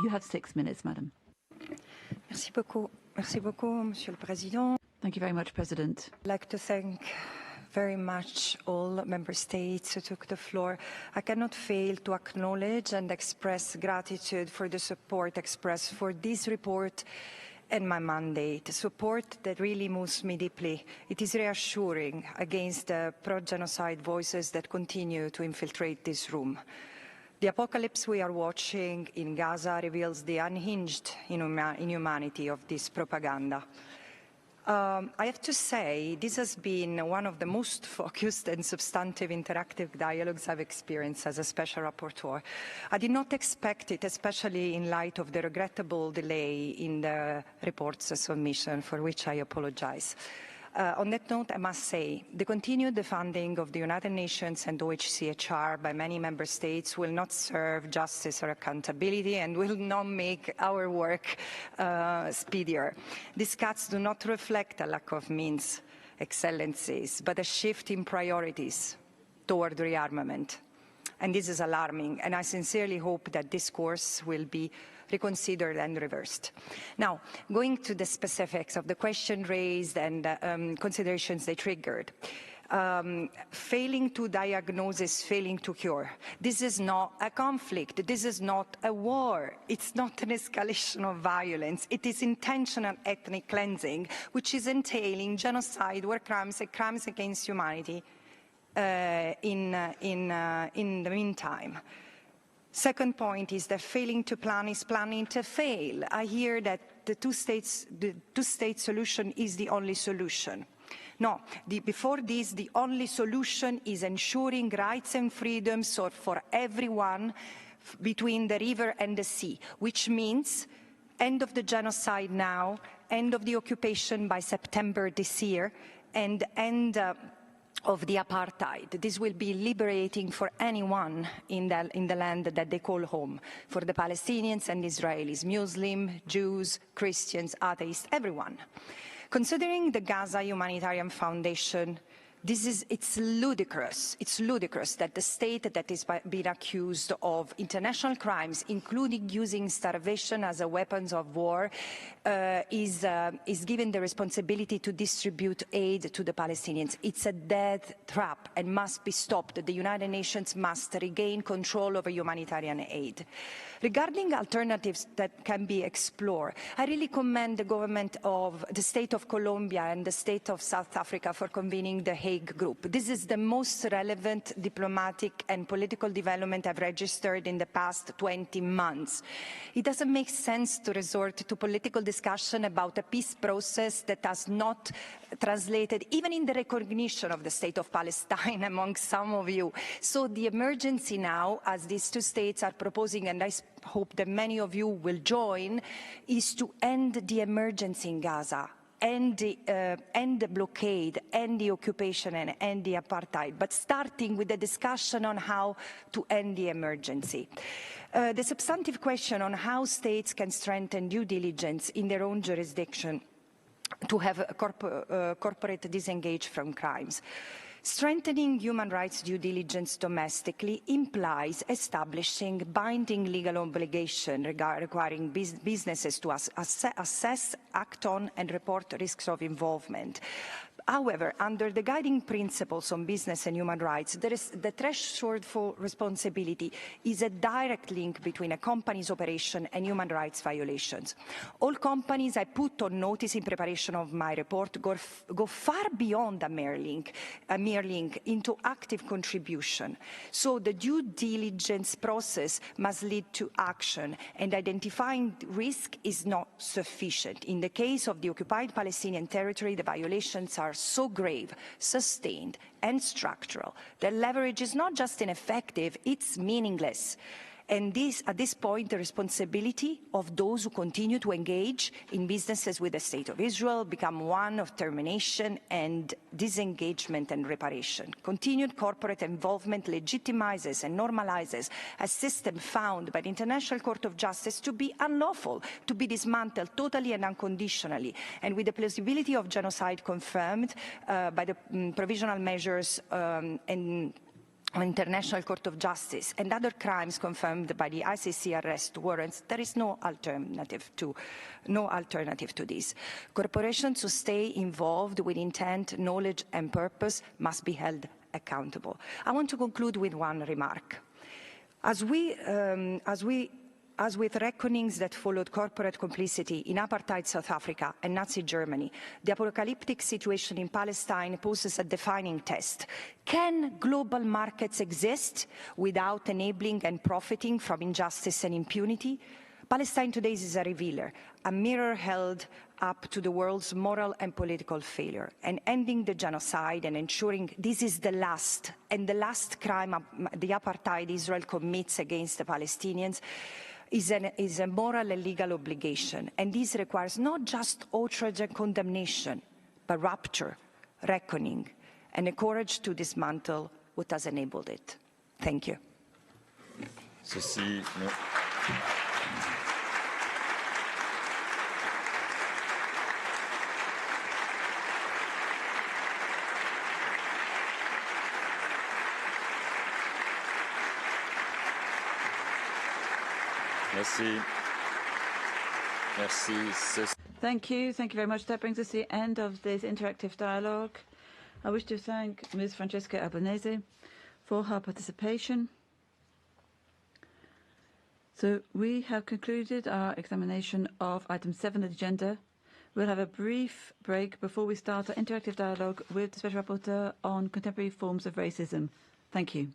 You have 6 minutes, madam. Merci beaucoup. Merci beaucoup, Monsieur le Président. Thank you very much, President. I'd like to thank very much all member states who took the floor. I cannot fail to acknowledge and express gratitude for the support expressed for this report and my mandate, support that really moves me deeply. It is reassuring against the pro-genocide voices that continue to infiltrate this room. The apocalypse we are watching in Gaza reveals the unhinged inhumanity of this propaganda. I have to say, this has been one of the most focused and substantive interactive dialogues I've experienced as a special rapporteur. I did not expect it, especially in light of the regrettable delay in the report's submission, for which I apologize. On that note, I must say, the continued funding of the United Nations and OHCHR by many member states will not serve justice or accountability and will not make our work speedier. These cuts do not reflect a lack of means, excellencies, but a shift in priorities toward rearmament. And this is alarming, and I sincerely hope that this course will be reconsidered and reversed. Now, going to the specifics of the question raised and considerations they triggered. Failing to diagnose, failing to cure. This is not a conflict. This is not a war. It's not an escalation of violence. It is intentional ethnic cleansing, which is entailing genocide, war crimes, and crimes against humanity in the meantime. Second point is that failing to plan is planning to fail. I hear that the two-state solution is the only solution. No, before this, the only solution is ensuring rights and freedoms for everyone between the river and the sea, which means end of the genocide now, end of the occupation by September this year, and end of the apartheid. This will be liberating for anyone in the land that they call home, for the Palestinians and Israelis, Muslim, Jews, Christians, atheists, everyone. Considering the Gaza Humanitarian Foundation, it's ludicrous. It's ludicrous that the state that is being accused of international crimes, including using starvation as a weapon of war, is given the responsibility to distribute aid to the Palestinians. It's a death trap and must be stopped. The United Nations must regain control over humanitarian aid. Regarding alternatives that can be explored, I really commend the government of the state of Colombia and the state of South Africa for convening the Hague Group. This is the most relevant diplomatic and political development I've registered in the past 20 months. It doesn't make sense to resort to political discussion about a peace process that has not translated even in the recognition of the state of Palestine among some of you. So the emergency now, as these two states are proposing, and I hope that many of you will join, is to end the emergency in Gaza, end the blockade, end the occupation, and end the apartheid, but starting with the discussion on how to end the emergency. The substantive question on how states can strengthen due diligence in their own jurisdiction to have a corporate disengage from crimes. Strengthening human rights due diligence domestically implies establishing binding legal obligation requiring businesses to assess, act on, and report risks of involvement. However, under the guiding principles on business and human rights, the threshold for responsibility is a direct link between a company's operation and human rights violations. All companies I put on notice in preparation of my report go far beyond a mere link into active contribution. So the due diligence process must lead to action, and identifying risk is not sufficient. In the case of the occupied Palestinian territory, the violations are so grave, sustained, and structural that leverage is not just ineffective, it's meaningless. And at this point, the responsibility of those who continue to engage in businesses with the State of Israel become one of termination and disengagement and reparation. Continued corporate involvement legitimizes and normalizes a system found by the International Court of Justice to be unlawful, to be dismantled totally and unconditionally, and with the plausibility of genocide confirmed by the provisional measures and International Court of Justice and other crimes confirmed by the ICC arrest warrants, there is no alternative to this. Corporations who stay involved with intent, knowledge and purpose must be held accountable. I want to conclude with one remark. As with reckonings that followed corporate complicity in apartheid South Africa and Nazi Germany, the apocalyptic situation in Palestine poses a defining test. Can global markets exist without enabling and profiting from injustice and impunity? Palestine today is a revealer, a mirror held up to the world's moral and political failure, and ending the genocide and ensuring this is the last crime the apartheid Israel commits against the Palestinians is a moral and legal obligation, and this requires not just outrage and condemnation, but rupture, reckoning, and the courage to dismantle what has enabled it. Thank you. Merci. Thank you. Thank you very much. That brings us to the end of this interactive dialogue. I wish to thank Ms. Francesca Albanese for her participation. So we have concluded our examination of item 7 of the agenda. We'll have a brief break before we start our interactive dialogue with the Special Rapporteur on contemporary forms of racism. Thank you.